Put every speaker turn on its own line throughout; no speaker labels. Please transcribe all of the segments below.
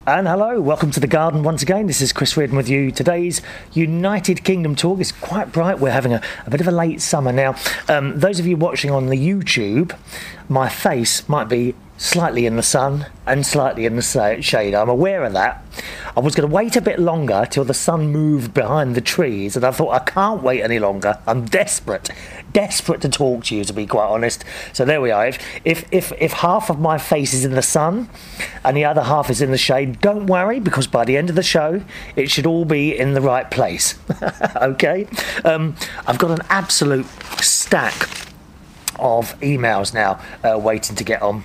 And hello, welcome to the garden once again. This is Chris Reardon with you. Today's United Kingdom talk is quite bright. We're having a bit of a late summer now. Those of you watching on the YouTube, my face might be slightly in the sun and slightly in the shade. I'm aware of that. I was going to wait a bit longer till the sun moved behind the trees, and I thought I can't wait any longer. I'm desperate to talk to you, to be quite honest. So there we are. If half of my face is in the sun and the other half is in the shade, don't worry, because by the end of the show it should all be in the right place. Okay. I've got an absolute stack of emails now waiting to get on,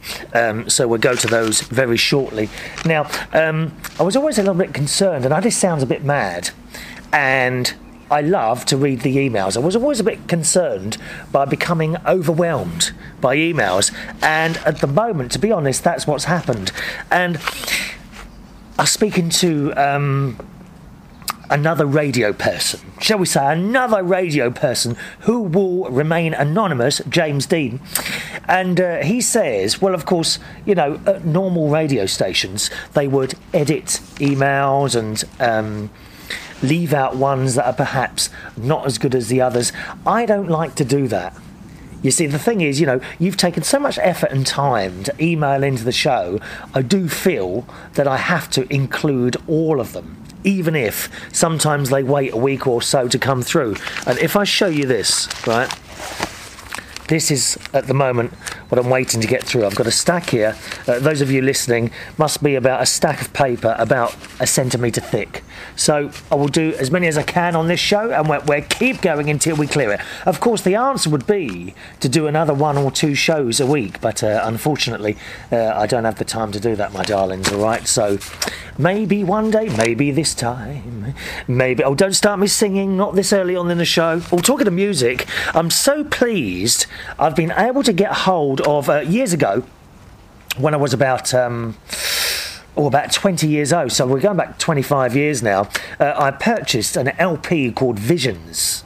so we'll go to those very shortly. Now, I was always a little bit concerned, and this sounds a bit mad, and I love to read the emails. I was always a bit concerned by becoming overwhelmed by emails, and at the moment, to be honest, that's what's happened. And I was speaking to another radio person, shall we say, another radio person who will remain anonymous, James Dean, and he says, well, of course, you know, at normal radio stations, they would edit emails and leave out ones that are perhaps not as good as the others. I don't like to do that. You see, the thing is, you know, you've taken so much effort and time to email into the show. I do feel that I have to include all of them, even if sometimes they wait a week or so to come through. And if I show you this, right, this is at the moment what I'm waiting to get through. I've got a stack here. Those of you listening, must be about a stack of paper about a centimetre thick. So I will do as many as I can on this show, and we'll keep going until we clear it. Of course, the answer would be to do another 1 or 2 shows a week, but unfortunately, I don't have the time to do that, my darlings, all right? So maybe one day, maybe this time, maybe... Oh, don't start me singing, not this early on in the show. Oh, talking of music, I'm so pleased I've been able to get hold of, years ago, when I was about 20 years old, so we're going back 25 years now, I purchased an LP called Visions,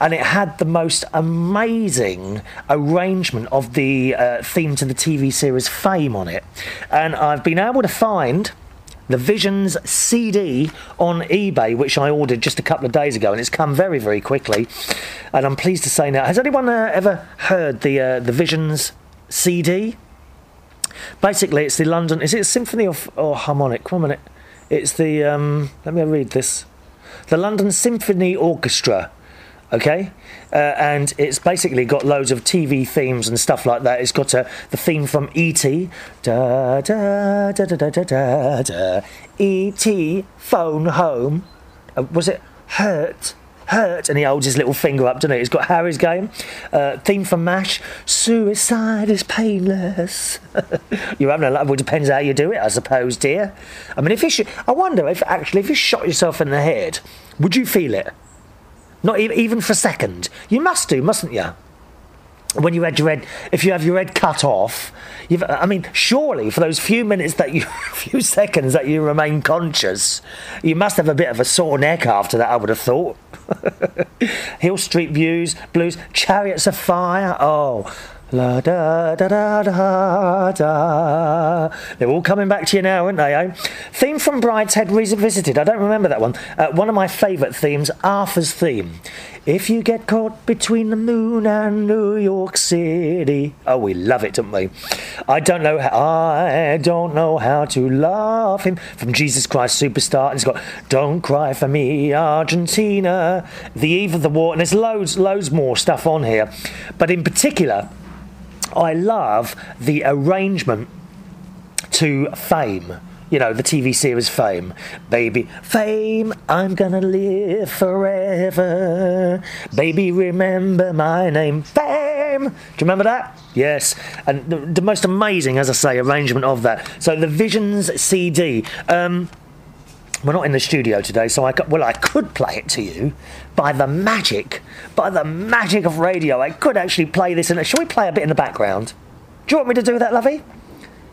and it had the most amazing arrangement of the theme to the TV series Fame on it, and I've been able to find the Visions CD on eBay, which I ordered just a couple of days ago, and it's come very, very quickly, and I'm pleased to say now, has anyone ever heard the Visions CD? Basically, it's the London... Is it Symphony or Harmonic? 1 minute. It's the... let me read this. The London Symphony Orchestra. Okay? And it's basically got loads of TV themes and stuff like that. It's got the theme from E.T. Da, da, da, da, da, da, da. E.T.Phone home. Was it Hurt? And he holds his little finger up, doesn't he? It's got Harry's game. Theme from MASH. Suicide is painless. You're having a laugh. Well, it depends how you do it, I suppose, dear. I mean, I wonder if you shot yourself in the head, would you feel it? Not even for a second. You must do, mustn't you? When you had your head, if you have your head cut off, I mean, surely for those few seconds that you remain conscious, you must have a bit of a sore neck after that, I would have thought. Hill Street Blues, Chariots of Fire, oh, la da da da da da. They're all coming back to you now, aren't they? Eh? Theme from Brideshead Revisited. I don't remember that one. One of my favourite themes, Arthur's theme. If you get caught between the moon and New York City. Oh, we love it, don't we? I don't know how to love him. From Jesus Christ Superstar. And it's got Don't Cry for Me, Argentina. The Eve of the War. And there's loads more stuff on here. But in particular, I love the arrangement to Fame. You know, the TV series Fame. Baby, Fame, I'm gonna live forever. Baby, remember my name, Fame. Do you remember that? Yes. And the most amazing, as I say, arrangement of that. So the Visions CD. We're not in the studio today, so I could play it to you by the magic of radio. I could actually play this. Shall we play a bit in the background? Do you want me to do that, lovey?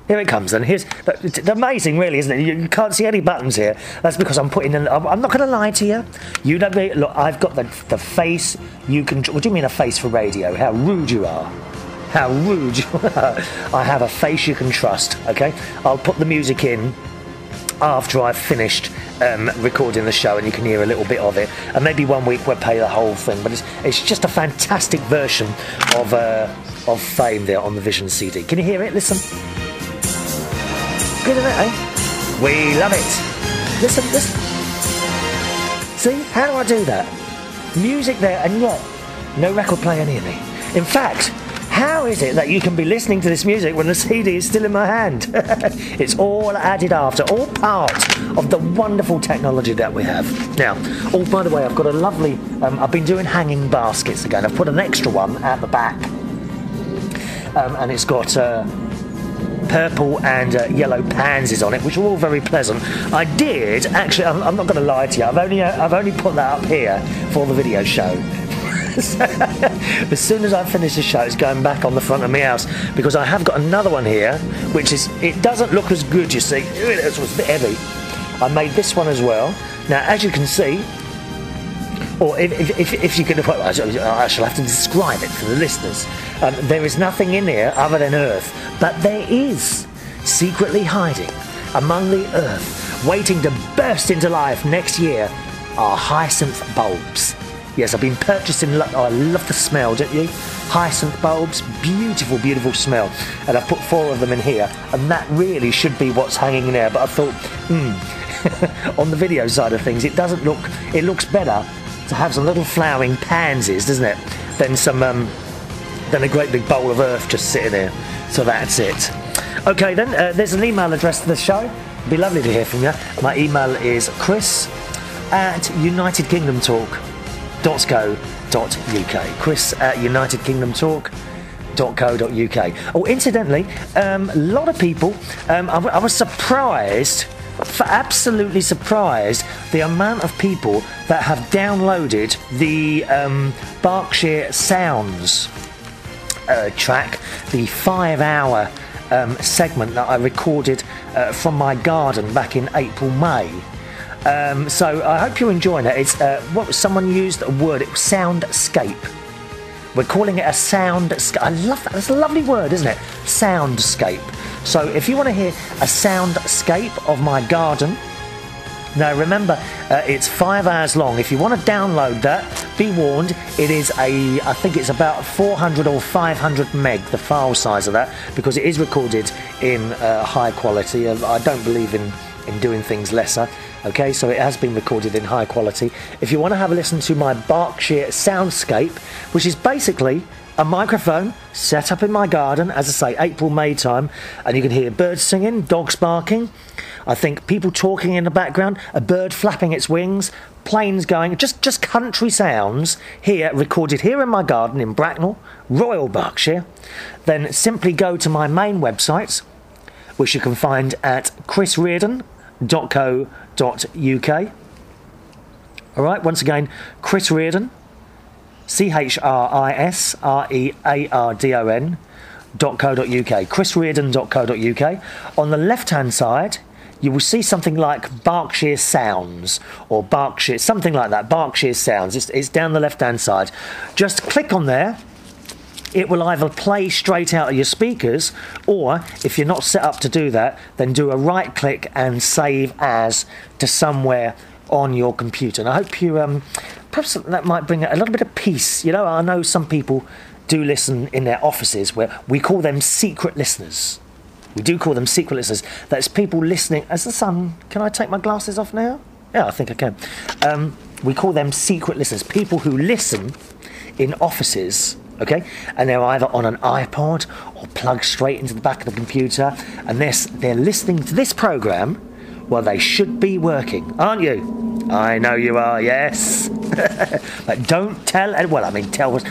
Here it comes then. It's amazing, really, isn't it? You can't see any buttons here. That's because I'm putting in... I'm not going to lie to you. You don't... Look, I've got the face you can... What do you mean a face for radio? How rude you are. How rude you are. I have a face you can trust, okay? I'll put the music in after I've finished recording the show, and you can hear a little bit of it. And maybe one week we'll play the whole thing. But it's just a fantastic version of Fame there on the Vision CD. Can you hear it? Listen. Good, isn't it, eh? We love it. Listen, listen. See? How do I do that? Music there, and yet no record player near me. In fact, how is it that you can be listening to this music when the CD is still in my hand? It's all added after, all part of the wonderful technology that we have. Now, oh, by the way, I've got a lovely... I've been doing hanging baskets again. I've put an extra one at the back. And it's got... purple and yellow pansies on it, which are all very pleasant. I did actually. I'm not going to lie to you. I've only put that up here for the video show. So, as soon as I finish the show, it's going back on the front of my house because I have got another one here, which is. It doesn't look as good, you see. It was a bit heavy. I made this one as well. Now, as you can see. Or if you can, I shall have to describe it for the listeners. There is nothing in here other than earth, but there is secretly hiding among the earth, waiting to burst into life next year, are hyacinth bulbs. Yes, I've been purchasing. Oh, I love the smell, don't you? Hyacinth bulbs, beautiful, beautiful smell. And I've put 4 of them in here, and that really should be what's hanging in there. But I thought, on the video side of things, it doesn't look. It looks better to have some little flowering pansies, doesn't it? Than a great big bowl of earth just sitting there. So that's it. Okay then, there's an email address to the show. It'd be lovely to hear from you. My email is chris@unitedkingdomtalk.co.uk. chris@unitedkingdomtalk.co.uk. Oh, incidentally, a lot of people, I was surprised, absolutely surprised, the amount of people that have downloaded the Berkshire Sounds track, the 5-hour segment that I recorded from my garden back in April, May. So I hope you're enjoying it. It's what someone used a word. It was soundscape. We're calling it a soundscape. I love that. That's a lovely word, isn't it? Soundscape. So if you want to hear a soundscape of my garden, now remember, it's 5 hours long. If you want to download that, be warned, it is I think it's about 400 or 500 meg, the file size of that, because it is recorded in high quality. I don't believe in doing things lesser. Okay, so it has been recorded in high quality. If you want to have a listen to my Berkshire Soundscape, which is basically a microphone set up in my garden, as I say, April, May time, and you can hear birds singing, dogs barking, I think people talking in the background, a bird flapping its wings, planes going, just country sounds here, recorded here in my garden in Bracknell, Royal Berkshire. Then simply go to my main website, which you can find at chrisreardon.co.uk. Alright, once again, Chris Reardon, CHRISREARDON.co.uk, chrisreardon.co.uk. On the left-hand side, you will see something like Berkshire Sounds, or Berkshire, something like that, Berkshire Sounds. It's down the left-hand side. Just click on there. It will either play straight out of your speakers, or if you're not set up to do that, then do a right click and save as to somewhere on your computer. And I hope you, perhaps that might bring a little bit of peace. You know, I know some people do listen in their offices, where we call them secret listeners. We do call them secret listeners. That's people listening. As the sun, can I take my glasses off now? Yeah, I think I can. We call them secret listeners. People who listen in offices, okay? And they're either on an iPod or plugged straight into the back of the computer, and they're listening to this program while they should be working, aren't you? I know you are, yes. But don't tell, well, I mean, tell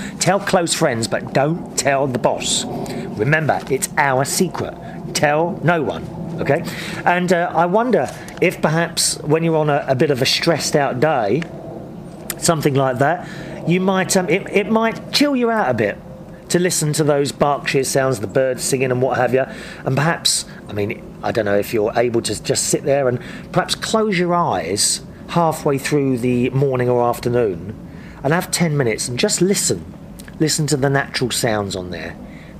close friends, but don't tell the boss. Remember, it's our secret. Tell no one, okay? And I wonder if perhaps when you're on a bit of a stressed out day, something like that, you might it might chill you out a bit to listen to those Berkshire sounds, the birds singing and what have you. And perhaps, I mean, I don't know if you're able to just sit there and perhaps close your eyes halfway through the morning or afternoon and have 10 minutes and just listen to the natural sounds on there.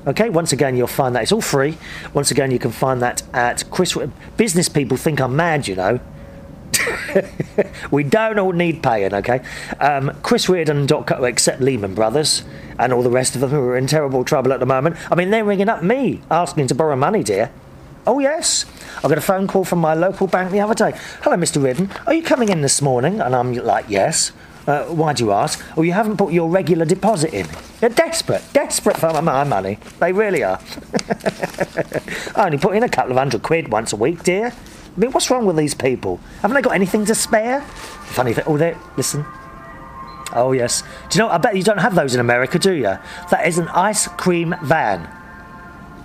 Okay, once again, you'll find that. It's all free. Once again, you can find that at Chris... Business people think I'm mad, you know. We don't all need paying, okay? ChrisReardon.co, except Lehman Brothers and all the rest of them who are in terrible trouble at the moment. I mean, they're ringing up me, asking to borrow money, dear. Oh, yes. I got a phone call from my local bank the other day. Hello, Mr. Reardon. Are you coming in this morning? And I'm like, yes. Why do you ask? Oh, you haven't put your regular deposit in. They're desperate for my money. They really are. I only put in a couple of £100 once a week, dear. I mean, what's wrong with these people? Haven't they got anything to spare? Funny thing. Oh, there. Listen. Oh, yes. Do you know, I bet you don't have those in America, do you? That is an ice cream van.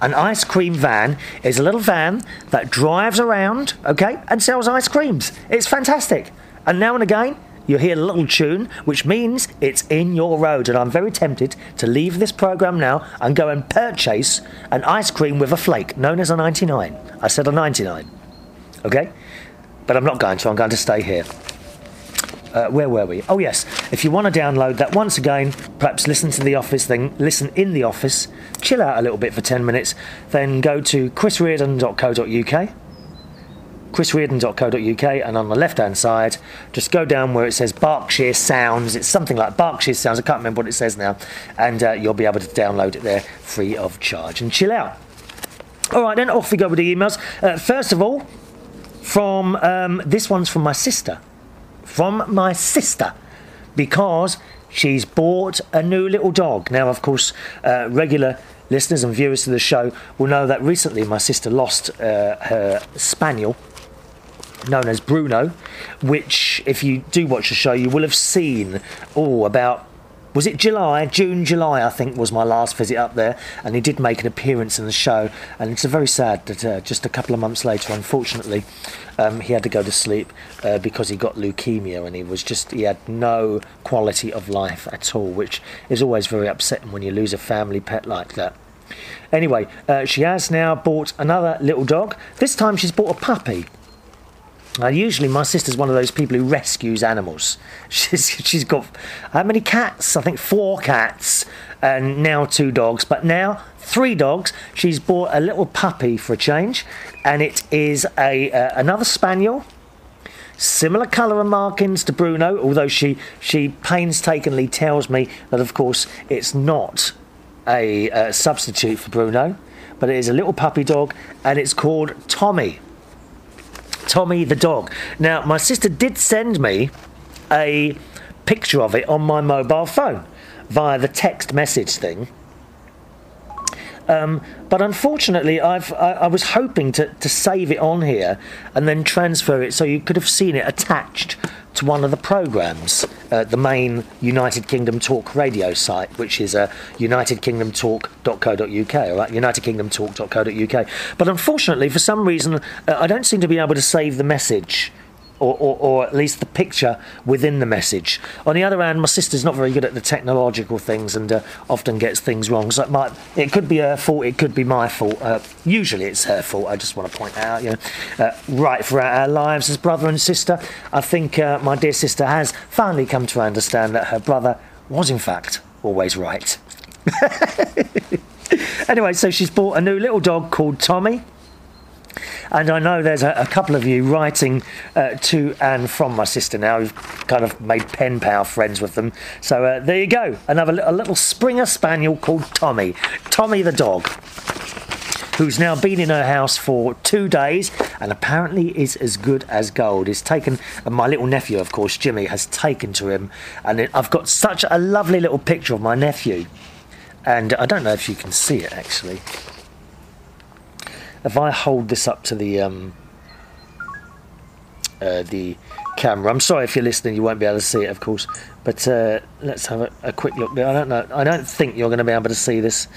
An ice cream van is a little van that drives around, okay, and sells ice creams. It's fantastic. And now and again, you hear a little tune, which means it's in your road. And I'm very tempted to leave this programme now and go and purchase an ice cream with a flake, known as a 99. I said a 99. Okay? But I'm not going to. I'm going to stay here. Where were we? Oh, yes. If you want to download that, once again, perhaps listen to the office, then listen in the office, chill out a little bit for 10 minutes, then go to chrisreardon.co.uk, chrisreardon.co.uk, and on the left-hand side, just go down where it says Berkshire Sounds. It's something like Berkshire Sounds. I can't remember what it says now. And you'll be able to download it there free of charge and chill out. All right, then, off we go with the emails. First of all, from this one's from my sister. From my sister, because she's bought a new little dog. Now, of course, regular listeners and viewers to the show will know that recently my sister lost her spaniel, known as Bruno, which, if you do watch the show, you will have seen, about... Was it June, July, I think, was my last visit up there. And he did make an appearance in the show. And it's very sad that just a couple of months later, unfortunately, he had to go to sleep because he got leukemia. And he had no quality of life at all, which is always very upsetting when you lose a family pet like that. Anyway, she has now bought another little dog. This time she's bought a puppy. Usually my sister's one of those people who rescues animals. She's got, how many cats? I think 4 cats and now 2 dogs. But now 3 dogs. She's bought a little puppy for a change. And it is another spaniel. Similar colour and markings to Bruno. Although she painstakingly tells me that, of course, it's not a substitute for Bruno. But it is a little puppy dog. And it's called Tommy. Tommy the dog. Now, my sister did send me a picture of it on my mobile phone via the text message thing. But unfortunately, I was hoping to save it on here and then transfer it so you could have seen it attached to one of the programmes, the main United Kingdom Talk radio site, which is unitedkingdomtalk.co.uk, all right, unitedkingdomtalk.co.uk. But unfortunately, for some reason, I don't seem to be able to save the message. Or at least the picture within the message. On the other hand, my sister's not very good at the technological things and often gets things wrong. So it could be her fault, it could be my fault. Usually it's her fault, I just want to point out. Right throughout our lives as brother and sister, I think my dear sister has finally come to understand that her brother was in fact always right. Anyway, so she's bought a new little dog called Tommy. And I know there's a couple of you writing to and from my sister now who've kind of made pen pal friends with them. So there you go. A little Springer Spaniel called Tommy. Tommy the dog, who's now been in her house for 2 days and apparently is as good as gold. He's taken, and my little nephew, of course, Jimmy, has taken to him. And I've got such a lovely little picture of my nephew. And I don't know if you can see it, actually. If I hold this up to the camera, I'm sorry if you're listening, you won't be able to see it, of course. But let's have a quick look. I don't know. I don't think you're going to be able to see this.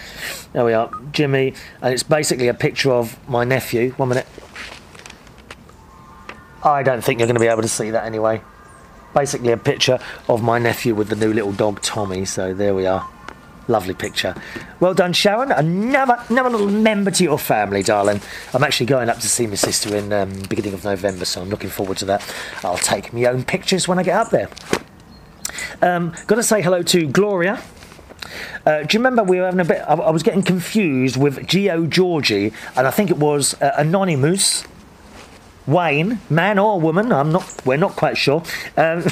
There we are, Jimmy, and it's basically a picture of my nephew. 1 minute. I don't think you're going to be able to see that anyway. Basically a picture of my nephew with the new little dog Tommy. So there we are. Lovely picture. Well done, Sharon. Another little member to your family, darling. I'm actually going up to see my sister in beginning of November, so I'm looking forward to that. I'll take my own pictures when I get up there. Got to say hello to Gloria. Do you remember we were having a bit... I was getting confused with Geo Georgie, and I think it was Anonymous... Wayne, man or woman, we're not quite sure. That's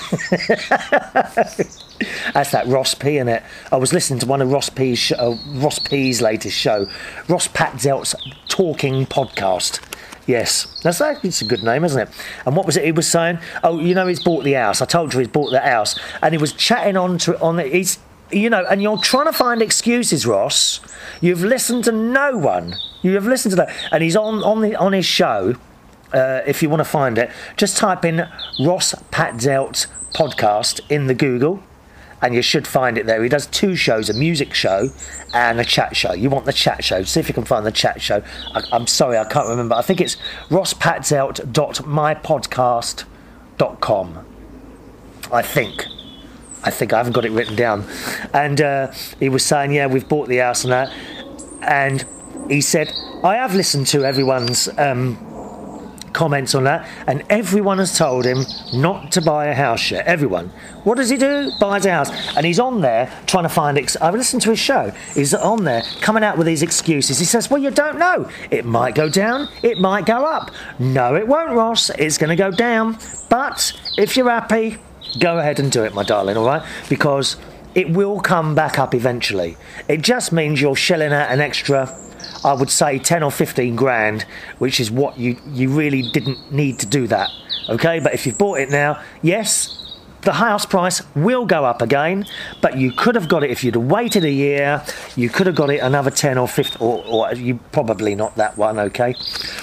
that Ross P, innit? I was listening to one of Ross P's latest show, Ross Patzel's Talking Podcast. Yes, it's a good name, isn't it? And what was it he was saying? Oh, you know, he's bought the house. I told you he's bought the house, and he was chatting on it. He's, you know, and you're trying to find excuses, Ross. You've listened to no one. You have listened to that, and he's on his show. If you want to find it, just type in Ross Patzelt podcast in the Google and you should find it there. He does 2 shows, a music show and a chat show. You want the chat show, see if you can find the chat show. I'm sorry, I can't remember. I think it's rosspatzelt.mypodcast.com. I think I haven't got it written down. And he was saying, yeah, we've bought the house and that, and he said, I have listened to everyone's comments on that, and everyone has told him not to buy a house yet. Everyone. What does he do? Buys a house. And he's on there trying to find... I've listened to his show. He's on there coming out with these excuses. He says, well, you don't know. It might go down. It might go up. No, it won't, Ross. It's going to go down. But if you're happy, go ahead and do it, my darling, all right? Because it will come back up eventually. It just means you're shelling out an extra... I would say 10 or 15 grand, which is what you really didn't need to do that, okay? But if you've bought it now, yes, the house price will go up again, but you could have got it if you'd have waited a year. You could have got it another 10 or 15, or you probably not that one, okay?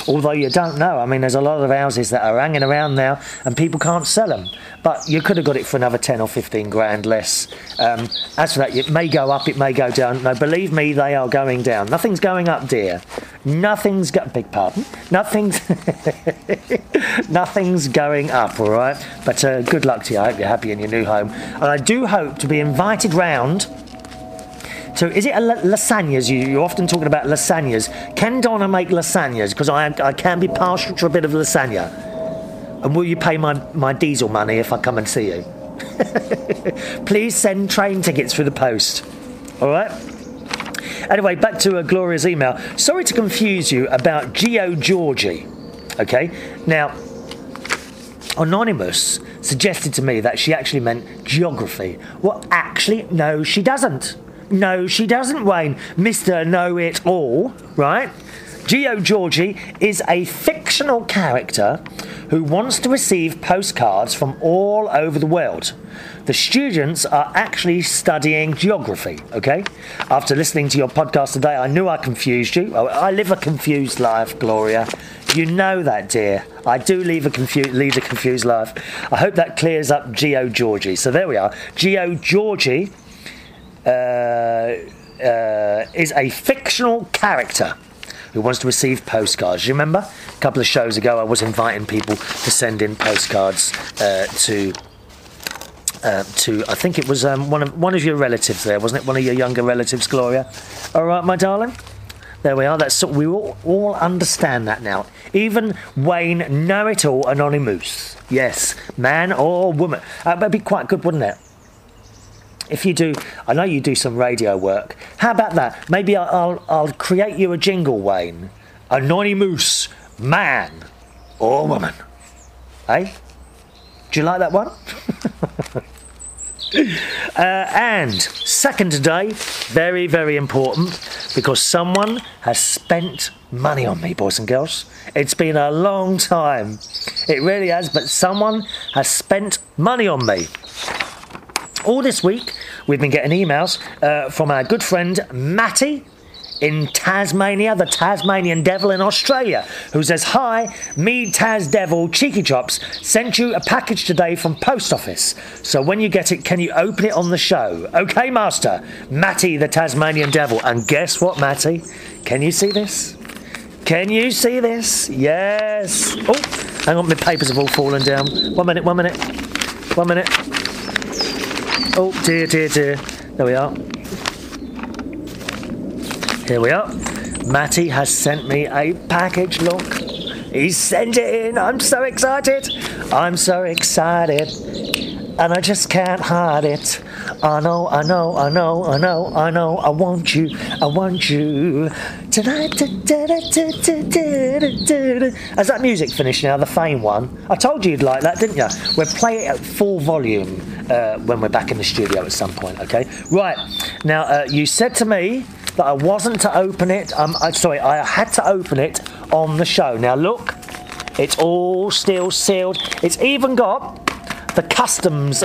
Although you don't know. I mean, there's a lot of houses that are hanging around now and people can't sell them. But you could have got it for another 10 or 15 grand less. As for that, it may go up, it may go down. No, believe me, they are going down. Nothing's going up, dear. Nothing's beg pardon. Nothing's going up, all right? But good luck to you. I hope you're happy in your new home. And I do hope to be invited round to... Is it lasagnas? You're often talking about lasagnas. Can Donna make lasagnas? Because I can be partial to a bit of lasagna. And will you pay my diesel money if I come and see you? Please send train tickets through the post. All right? Anyway, back to Gloria's email. Sorry to confuse you about Geo Georgie. Okay? Now, Anonymous suggested to me that she actually meant geography. Well, actually, no, she doesn't. No, she doesn't, Wayne. Mr. Know-It-All, right? Geo Georgie is a fictional character who wants to receive postcards from all over the world. The students are actually studying geography, okay? After listening to your podcast today, I knew I confused you. I live a confused life, Gloria. You know that, dear. I do lead a confused life. I hope that clears up Geo Georgie. So there we are. Geo Georgie is a fictional character who wants to receive postcards. You remember? A couple of shows ago, I was inviting people to send in postcards to I think it was one of your relatives there, wasn't it? One of your younger relatives, Gloria. All right, my darling? There we are. We all understand that now. Even Wayne Know-It-All Anonymous. Yes, man or woman. That'd be quite good, wouldn't it? If you do, I know you do some radio work. How about that? Maybe I'll create you a jingle, Wayne. Anonymous, man or woman. Eh? Do you like that one? And second today, very, very important, because someone has spent money on me, boys and girls. It's been a long time. It really has, but someone has spent money on me. All this week, we've been getting emails from our good friend Matty in Tasmania, the Tasmanian Devil in Australia, who says, hi, me Tas Devil Cheeky Chops sent you a package today from post office. So when you get it, can you open it on the show? Okay, master. Matty, the Tasmanian Devil. And guess what, Matty? Can you see this? Can you see this? Yes. Oh, hang on, my papers have all fallen down. 1 minute. Oh, dear. There we are. Here we are. Matty has sent me a package, look. He's sent it in. I'm so excited. I'm so excited. And I just can't hide it. I know, I know, I know, I know, I know. I want you, I want you. Tonight. Has that music finished now, the Fame one? I told you you'd like that, didn't you? We'll play it at full volume when we're back in the studio at some point, okay? Right, now you said to me that I wasn't to open it. I had to open it on the show. Now look, it's all still sealed. It's even got the customs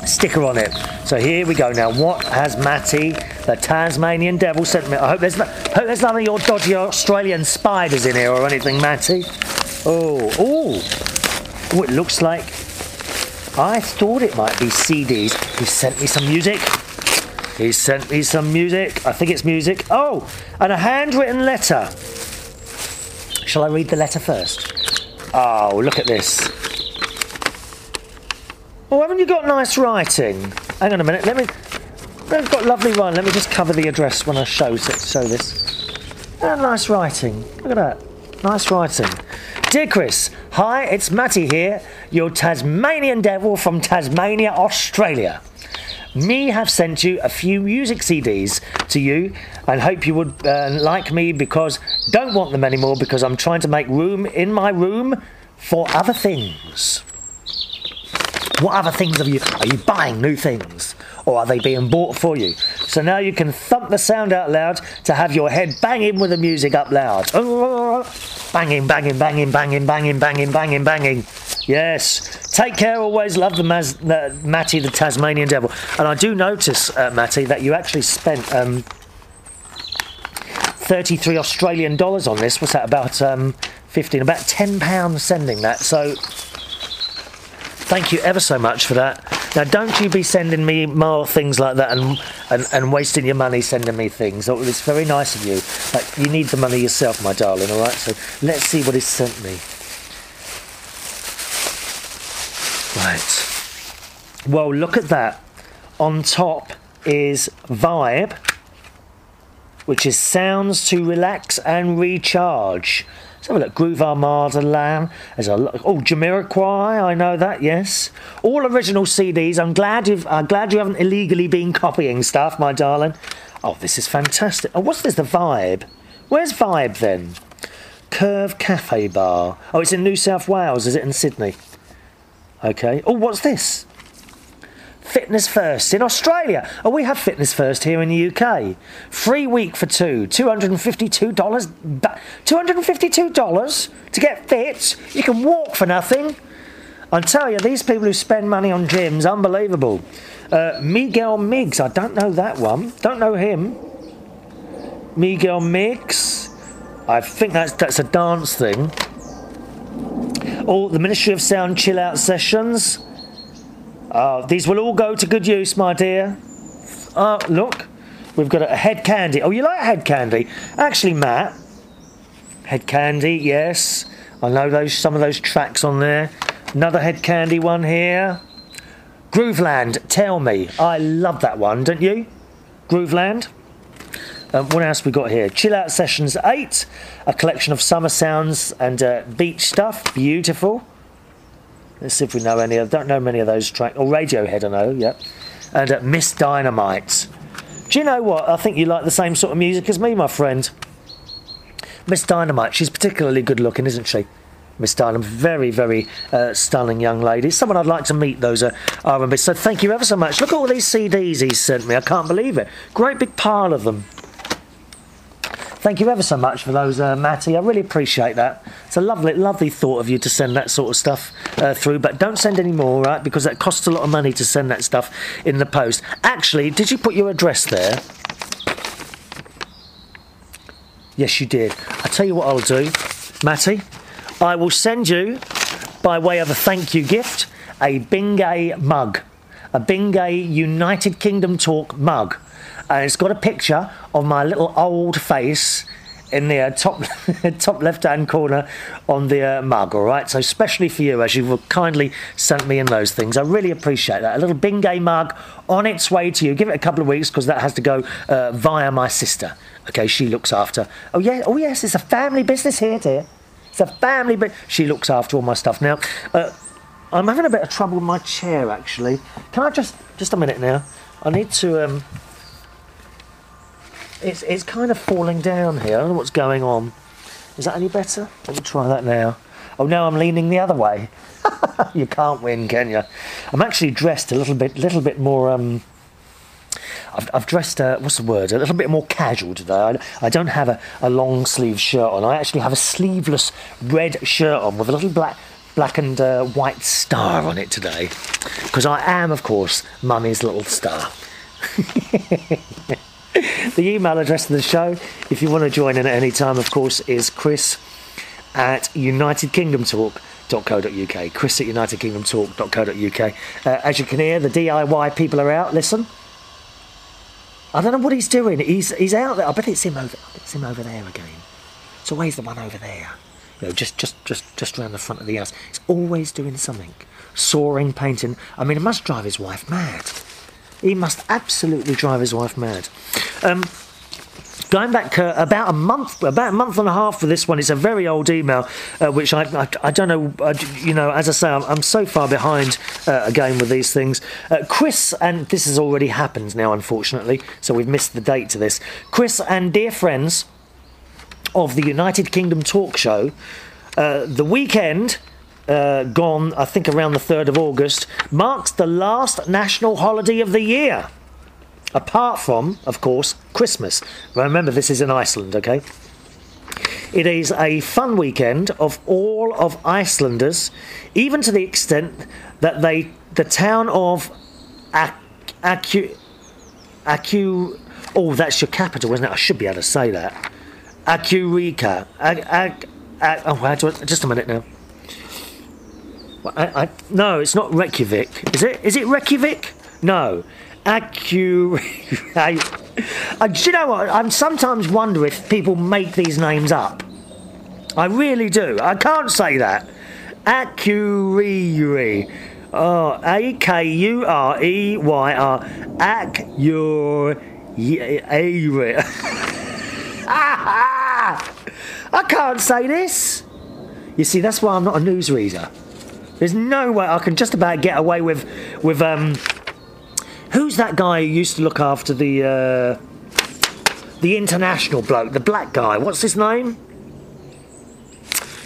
sticker on it. So here we go. Now, what has Matty, the Tasmanian Devil, sent me? I hope there's none of your dodgy Australian spiders in here or anything, Matty. Oh, it looks like. I thought it might be CDs. He sent me some music. He sent me some music. I think it's music. Oh, and a handwritten letter. Shall I read the letter first? Oh, look at this. Oh, haven't you got nice writing? Hang on a minute, I've got lovely writing. Let me just cover the address when I show this. Nice writing. Look at that. Nice writing. Dear Chris, hi, it's Matty here, your Tasmanian Devil from Tasmania, Australia. Me have sent you a few music CDs to you and hope you would like me because don't want them anymore because I'm trying to make room in my room for other things. What other things are you buying new things? Or are they being bought for you? So now you can thump the sound out loud to have your head banging with the music up loud. Banging, banging, banging, banging, banging, banging, banging, banging. Yes. Take care, always love the Matty the Tasmanian Devil. And I do notice, Matty, that you actually spent 33 Australian dollars on this. What's that, about 15, about £10 sending that. So thank you ever so much for that. Now, don't you be sending me more things like that and wasting your money sending me things. Oh, it's very nice of you. But you need the money yourself, my darling, all right? So let's see what he's sent me. Right. Well, look at that. On top is Vibe, which is sounds to relax and recharge. Let's have a look. Groove Armada Lamb. There's a lot. Oh, Jamiroquai. I know that. Yes. All original CDs. I'm glad you haven't illegally been copying stuff, my darling. Oh, this is fantastic. Oh, what's this? The Vibe. Where's Vibe then? Curve Cafe Bar. Oh, it's in New South Wales. Is it in Sydney? Okay. Oh, what's this? Fitness First in Australia. Oh, we have Fitness First here in the UK. Free week for two. $252. $252 to get fit. You can walk for nothing. I tell you, these people who spend money on gyms, unbelievable. Miguel Miggs. I don't know that one. Don't know him. Miguel Miggs. I think that's a dance thing. Oh, the Ministry of Sound chill out sessions. These will all go to good use, my dear. Look, we've got a Head Candy. Oh, you like Head Candy? Actually, Matt, Head Candy, yes. I know some of those tracks on there. Another Head Candy one here. Grooveland, Tell Me. I love that one, don't you? Grooveland. What else we got here? Chill Out Sessions 8. A collection of summer sounds and beach stuff. Beautiful. Let's see if we know any of. Don't know many of those tracks. Or Radiohead, I know. Yep. And Miss Dynamite. Do you know what? I think you like the same sort of music as me, my friend. Miss Dynamite. She's particularly good looking, isn't she? Miss Dynamite, very, very stunning young lady. Someone I'd like to meet. Those R&B. So thank you ever so much. Look at all these CDs he's sent me. I can't believe it. Great big pile of them. Thank you ever so much for those, Matty. I really appreciate that. It's a lovely, lovely thought of you to send that sort of stuff through. But don't send any more, right? Because that costs a lot of money to send that stuff in the post. Actually, did you put your address there? Yes, you did. I'll tell you what I'll do, Matty. I will send you, by way of a thank you gift, a Bingay mug. A Bingay United Kingdom Talk mug. And it's got a picture of my little old face in the top left-hand corner on the mug, all right? So especially for you, as you've kindly sent me in those things. I really appreciate that. A little Bingay mug on its way to you. Give it a couple of weeks because that has to go via my sister. Okay, she looks after. Oh, yeah. Oh, yes, it's a family business here, dear. It's a family, but she looks after all my stuff. Now, I'm having a bit of trouble with my chair, actually. Can I just a minute now? I need to, it's kind of falling down here. I don't know what's going on. Is that any better? Let me try that now. Oh, now I'm leaning the other way. You can't win, can you? I'm actually dressed a little bit more, I've dressed, what's the word? A little bit more casual today. I don't have a long sleeve shirt on. I actually have a sleeveless red shirt on with a little black and white star on it today. Because I am, of course, Mummy's little star. The email address of the show, if you want to join in at any time, of course, is chris@unitedkingdomtalk.co.uk. chris@unitedkingdomtalk.co.uk. As you can hear, the DIY people are out. Listen. I don't know what he's doing. He's out there. I bet it's him over there again. It's always the one over there. You know, just around the front of the house. He's always doing something. Sawing, painting. I mean, it must drive his wife mad. He must absolutely drive his wife mad. Going back about a month and a half for this one. It's a very old email, which I don't know. You know, as I say, I'm so far behind again with these things. Chris, and this has already happened now, unfortunately, so we've missed the date to this. Chris and dear friends of the United Kingdom Talk Show, the weekend gone, I think around the 3rd of August, marks the last national holiday of the year. Apart from, of course, Christmas. Remember, this is in Iceland, okay? It is a fun weekend of all of Icelanders, even to the extent that the town of oh, that's your capital, isn't it? I should be able to say that. Akureyri. Just a minute now. No, it's not Reykjavik. Is it Reykjavik? No. Do you know what? I sometimes wonder if people make these names up. I really do. I can't say that. Akureyri. Oh, Akureyr. Akureyri. I can't say this. You see, that's why I'm not a newsreader. There's no way I can just about get away with who's that guy who used to look after the international bloke, the black guy? What's his name?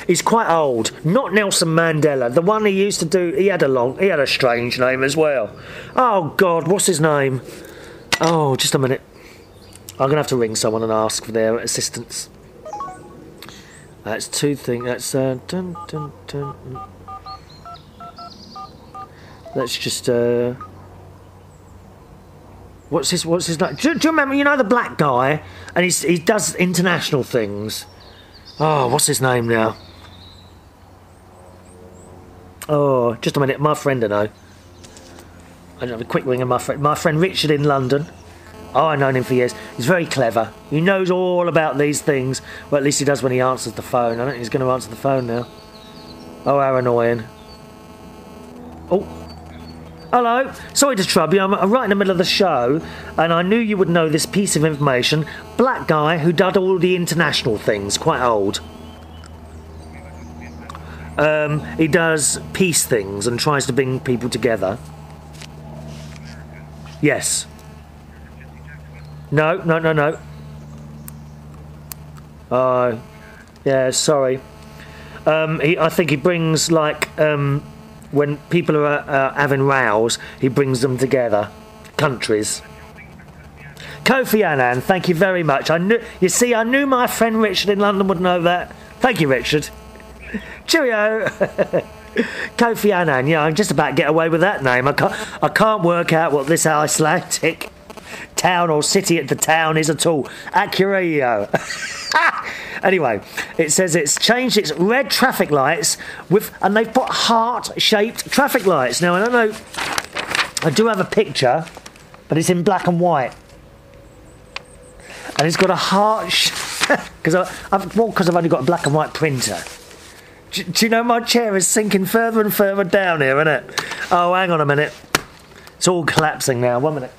He's quite old. Not Nelson Mandela. The one he used to do. He had a strange name as well. Oh God, what's his name? Oh, just a minute. I'm gonna have to ring someone and ask for their assistance. That's two things. That's dun. Let's just What's his name? Do you remember? You know the black guy, and he does international things. Oh, what's his name now? Oh, just a minute. My friend, I know. I have a quick ring of my friend Richard in London. Oh, I've known him for years. He's very clever. He knows all about these things. Well, at least he does when he answers the phone. I don't think he's going to answer the phone now. Oh, how annoying. Oh. Hello, sorry to trouble you, I'm right in the middle of the show and I knew you would know this piece of information. Black guy who did all the international things, quite old. He does peace things and tries to bring people together. Yes. No. Oh, yeah, sorry. I think he brings like... when people are having rows, he brings them together. Countries. Kofi Annan, thank you very much. I knew my friend Richard in London would know that. Thank you, Richard. Cheerio. Kofi Annan, yeah, I'm just about to get away with that name. I can't work out what this Icelandic town or city at the town is at all. Akureyri. Anyway, it says it's changed its red traffic lights and they've put heart-shaped traffic lights. Now, I don't know, I do have a picture, but it's in black and white. And it's got a heart... Because I've only got a black and white printer. Do you know my chair is sinking further and further down here, isn't it? Oh, hang on a minute. It's all collapsing now. 1 minute.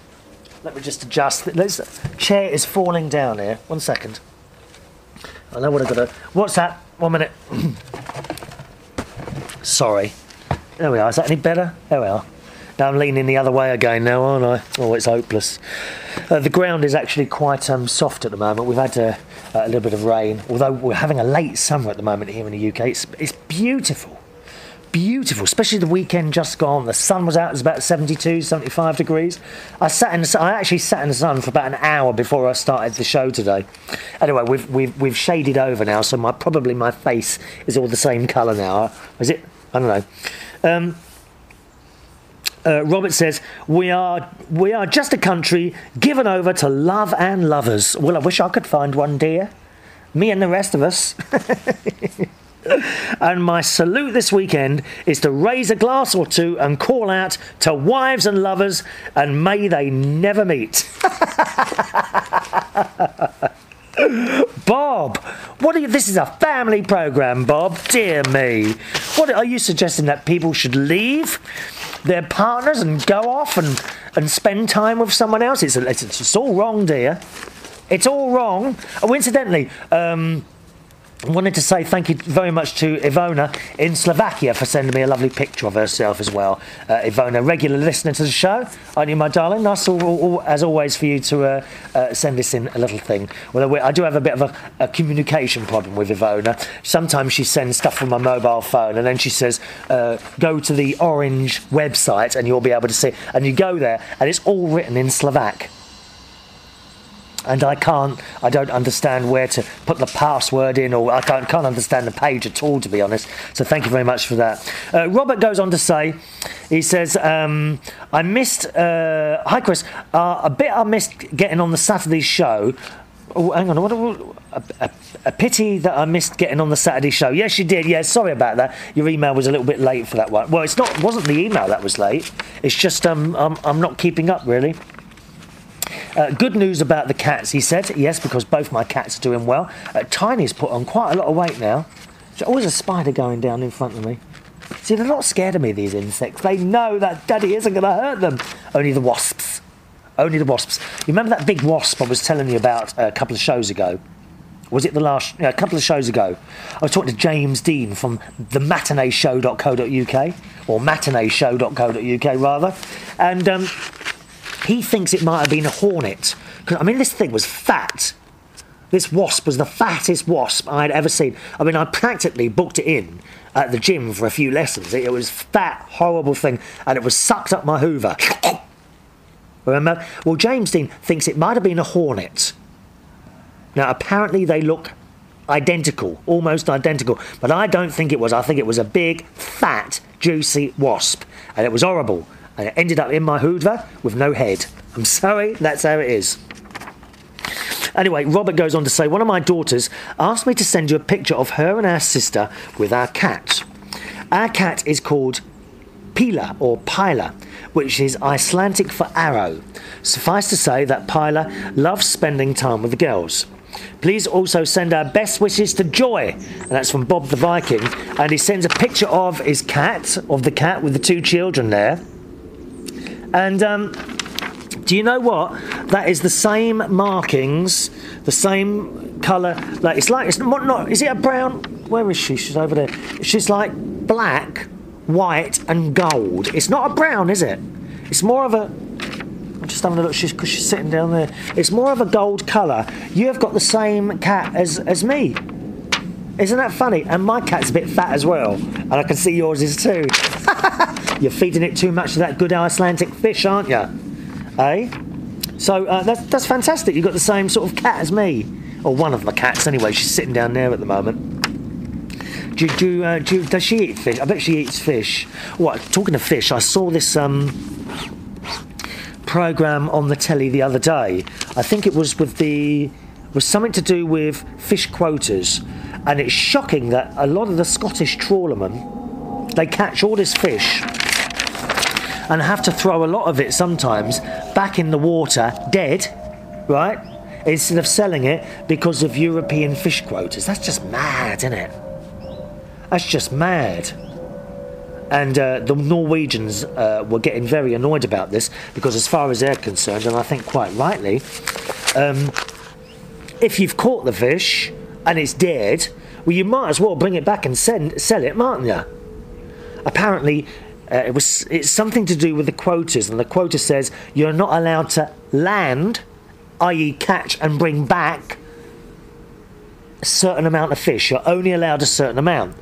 Let me just adjust. This chair is falling down here. 1 second. I know what I've got to... What's that? 1 minute. Sorry. There we are. Is that any better? There we are. Now I'm leaning the other way again now, aren't I? Oh, it's hopeless. The ground is actually quite soft at the moment. We've had a little bit of rain, although we're having a late summer at the moment here in the UK. It's beautiful. Beautiful, especially the weekend just gone. The sun was out, it was about 72, 75 degrees. I actually sat in the sun for about an hour before I started the show today. Anyway, we've shaded over now, so probably my face is all the same colour now. Is it? I don't know. Robert says, we are just a country given over to love and lovers. Well, I wish I could find one, dear. Me and the rest of us. And my salute this weekend is to raise a glass or two and call out to wives and lovers, and may they never meet. Bob, this is a family programme, Bob. Dear me. What are you suggesting, that people should leave their partners and go off and spend time with someone else? It's all wrong, dear. It's all wrong. Oh, incidentally, I wanted to say thank you very much to Ivona in Slovakia for sending me a lovely picture of herself as well. Ivona, regular listener to the show, aren't you, my darling? Nice, as always, for you to send this in a little thing. Well, I do have a bit of a communication problem with Ivona. Sometimes she sends stuff from my mobile phone, and then she says, go to the Orange website and you'll be able to see. And you go there, and it's all written in Slovak. And I don't understand where to put the password in, or I can't understand the page at all, to be honest. So thank you very much for that. Robert goes on to say, he says, I missed, hi Chris, I missed getting on the Saturday show. Oh, hang on, a pity that I missed getting on the Saturday show. Yes, you did. Yeah, sorry about that. Your email was a little bit late for that one. Well, it wasn't the email that was late. It's just I'm not keeping up, really. Good news about the cats, he said. Yes, because both my cats are doing well. Tiny's put on quite a lot of weight now. There's always a spider going down in front of me. See, they're not scared of me, these insects. They know that Daddy isn't going to hurt them. Only the wasps. Only the wasps. You remember that big wasp I was telling you about a couple of shows ago? Was it a couple of shows ago? I was talking to James Dean from the matineeshow.co.uk, or matineeshow.co.uk rather, and he thinks it might have been a hornet. I mean, this thing was fat. This wasp was the fattest wasp I'd ever seen. I mean, I practically booked it in at the gym for a few lessons. It was fat, horrible thing, and it was sucked up my hoover. Remember? Well, James Dean thinks it might have been a hornet. Now, apparently they look identical, almost identical, but I don't think it was. I think it was a big, fat, juicy wasp, and it was horrible. And it ended up in my hoover with no head. I'm sorry, that's how it is. Anyway, Robert goes on to say, one of my daughters asked me to send you a picture of her and our sister with our cat. Our cat is called Pila, or Pila, which is Icelandic for arrow. Suffice to say that Pila loves spending time with the girls. Please also send our best wishes to Joy. And that's from Bob the Viking. And he sends a picture of his cat, of the cat with the two children there. And do you know what? That is the same markings, the same colour. Like it's not. Is it a brown? Where is she? She's over there. She's like black, white, and gold. It's not a brown, is it? It's more of a. I'm just having a look. Because she's sitting down there. It's more of a gold colour. You have got the same cat as me. Isn't that funny? And my cat's a bit fat as well, and I can see yours is too. You're feeding it too much of that good Icelandic fish, aren't you? Eh? So that's fantastic. You've got the same sort of cat as me, or one of my cats anyway. She's sitting down there at the moment. Does she eat fish? I bet she eats fish. What? Talking of fish, I saw this program on the telly the other day. I think it was was something to do with fish quotas, and it's shocking that a lot of the Scottish trawlermen, they catch all this fish and have to throw a lot of it sometimes back in the water dead, right, instead of selling it because of European fish quotas. That's just mad, isn't it? That's just mad. And the Norwegians were getting very annoyed about this, because as far as they're concerned, and I think quite rightly, if you've caught the fish and it's dead, well, you might as well bring it back and sell it, mightn't you? apparently it's something to do with the quotas, and the quota says you're not allowed to land, i.e. catch and bring back a certain amount of fish. You're only allowed a certain amount.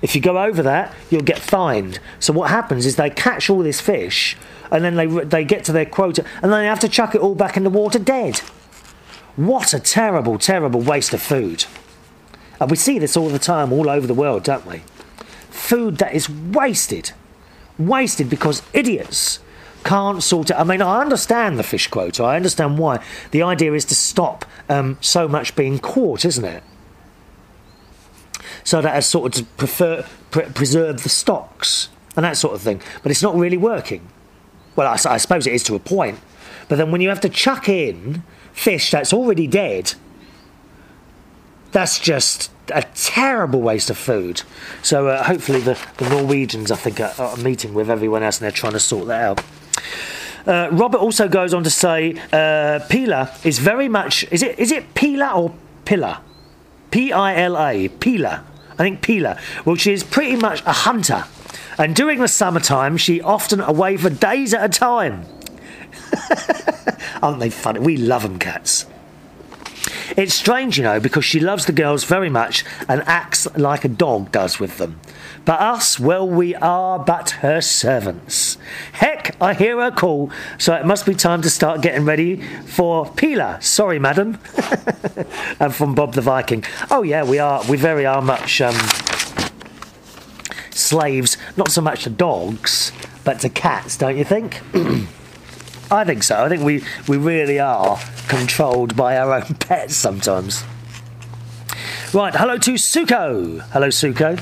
If you go over that, you'll get fined. So what happens is they catch all this fish, and then they get to their quota, and then they have to chuck it all back in the water dead. What a terrible, terrible waste of food. And we see this all the time, all over the world, don't we? Food that is wasted. Wasted because idiots can't sort it. I mean, I understand the fish quota. I understand why. The idea is to stop so much being caught, isn't it? So that as sort of to preserve the stocks and that sort of thing. But it's not really working. Well, I suppose it is to a point. But then when you have to chuck in fish that's already dead, that's just a terrible waste of food. So hopefully the Norwegians, I think, are meeting with everyone else and they're trying to sort that out. Robert also goes on to say Pila is very much... Is it Pila or Pilla? P-I-L-A. Pila. I think Pila. Well, she is pretty much a hunter. And during the summertime, she often away for days at a time. Aren't they funny? We love them, cats. It's strange, you know, because she loves the girls very much and acts like a dog does with them. But us, well, we are but her servants. Heck, I hear her call, so it must be time to start getting ready for Pila. Sorry, madam. And from Bob the Viking. Oh, yeah, we very are much slaves, not so much to dogs, but to cats, don't you think? I think so. I think we really are controlled by our own pets sometimes. Right, hello to Suko. Hello, Suko.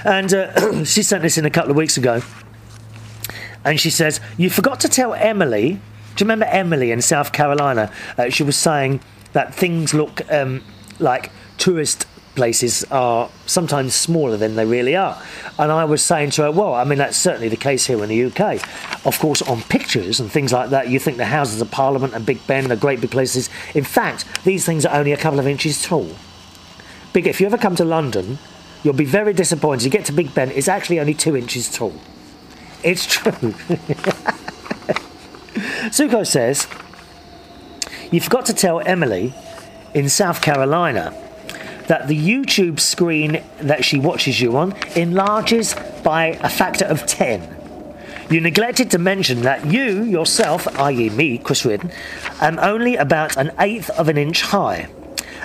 And she sent this in a couple of weeks ago. And she says, you forgot to tell Emily... Do you remember Emily in South Carolina? She was saying that things look like tourist places are sometimes smaller than they really are. And I was saying to her, well, I mean, that's certainly the case here in the UK. Of course, on pictures and things like that, you think the Houses of Parliament and Big Ben are great big places. In fact, these things are only a couple of inches tall. If you ever come to London, you'll be very disappointed. You get to Big Ben, it's actually only 2 inches tall. It's true. Suko says, you forgot to tell Emily in South Carolina that the YouTube screen that she watches you on enlarges by a factor of 10. You neglected to mention that you, yourself, i.e. me, Chris Reardon, am only about 1/8 of an inch high.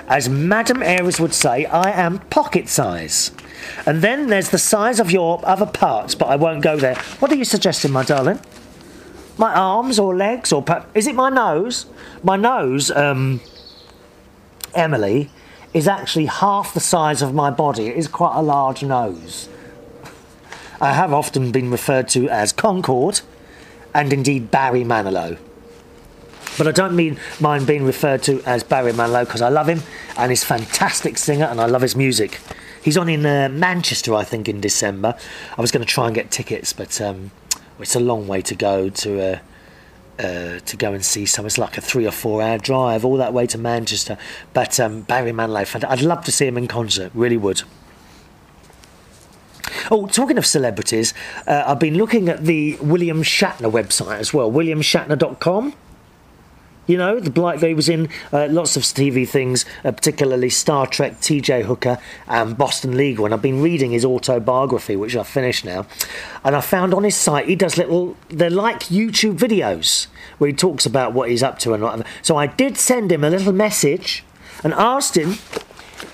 As Madam Aries would say, I am pocket size. And then there's the size of your other parts, but I won't go there. What are you suggesting, my darling? My arms or legs or... Is it my nose? My nose, Emily, is actually half the size of my body. It is quite a large nose. I have often been referred to as Concorde and indeed Barry Manilow. But I don't mind being referred to as Barry Manilow because I love him and he's a fantastic singer and I love his music. He's on in Manchester, I think, in December. I was going to try and get tickets, but it's a long way to go to go and see some. It's like a 3 or 4 hour drive all that way to Manchester. But Barry Manilow, I'd love to see him in concert, really would. Oh, talking of celebrities, I've been looking at the William Shatner website as well, williamshatner.com. You know, the bloke that he was in lots of TV things, particularly Star Trek, TJ Hooker and Boston Legal. And I've been reading his autobiography, which I've finished now. And I found on his site, he does they're like YouTube videos, where he talks about what he's up to and whatever. So I did send him a little message and asked him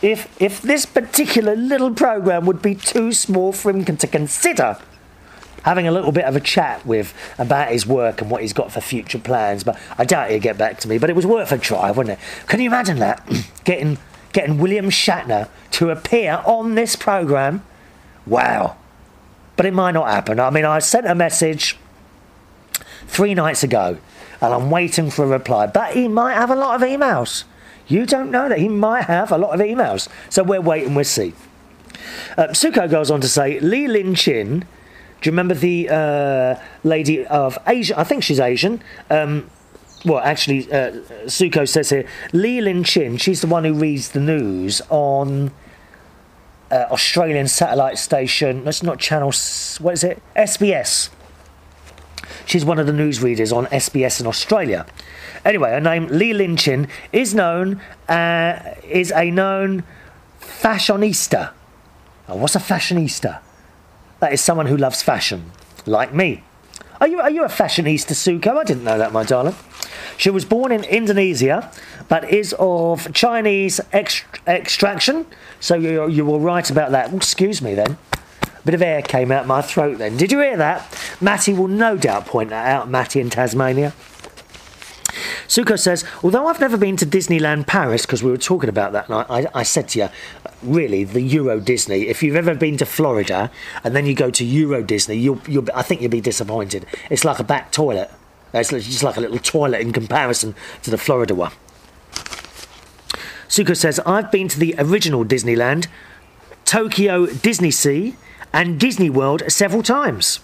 if this particular little programme would be too small for him to consider having a little bit of a chat with about his work and what he's got for future plans. But I doubt he'll get back to me. But it was worth a try, wasn't it? Can you imagine that? getting William Shatner to appear on this programme? Wow. But it might not happen. I mean, I sent a message 3 nights ago and I'm waiting for a reply. But he might have a lot of emails. You don't know that. He might have a lot of emails. So we're waiting, we'll see. Suko goes on to say, Lee Lin Chin... Do you remember the lady of Asia? I think she's Asian. Well, actually, Suko says here, Lee Lin Chin, she's the one who reads the news on Australian satellite station. That's not what is it? SBS. She's one of the newsreaders on SBS in Australia. Anyway, her name, Lee Lin Chin, is a known fashionista. Oh, what's a fashionista? That is someone who loves fashion, like me. Are you a fashionista, Suko? I didn't know that, my darling. She was born in Indonesia, but is of Chinese extraction. So you were right about that. Oh, excuse me then. A bit of air came out my throat then. Did you hear that? Matty will no doubt point that out, Matty in Tasmania. Suko says, although I've never been to Disneyland Paris, because we were talking about that, and I said to you, really, the Euro Disney, if you've ever been to Florida and then you go to Euro Disney, I think you'll be disappointed. It's like a back toilet. It's just like a little toilet in comparison to the Florida one. Suko says, I've been to the original Disneyland, Tokyo Disney Sea, and Disney World several times.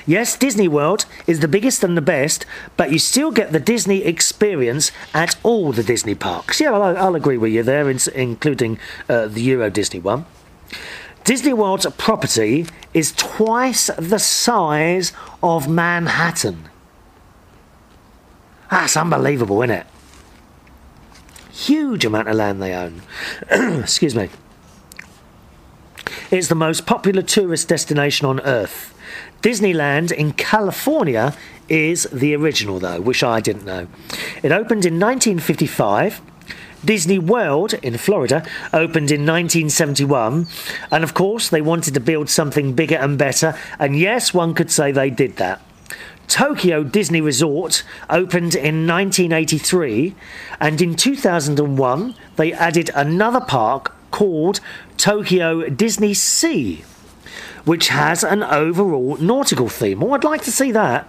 Yes, Disney World is the biggest and the best, but you still get the Disney experience at all the Disney parks. Yeah, I'll agree with you there, including the Euro Disney one. Disney World's property is twice the size of Manhattan. That's unbelievable, isn't it? Huge amount of land they own. Excuse me. It's the most popular tourist destination on Earth. Disneyland in California is the original, though, which I didn't know. It opened in 1955. Disney World in Florida opened in 1971. And, of course, they wanted to build something bigger and better. And, yes, one could say they did that. Tokyo Disney Resort opened in 1983. And in 2001, they added another park called Tokyo Disney Sea, which has an overall nautical theme. Oh, I'd like to see that.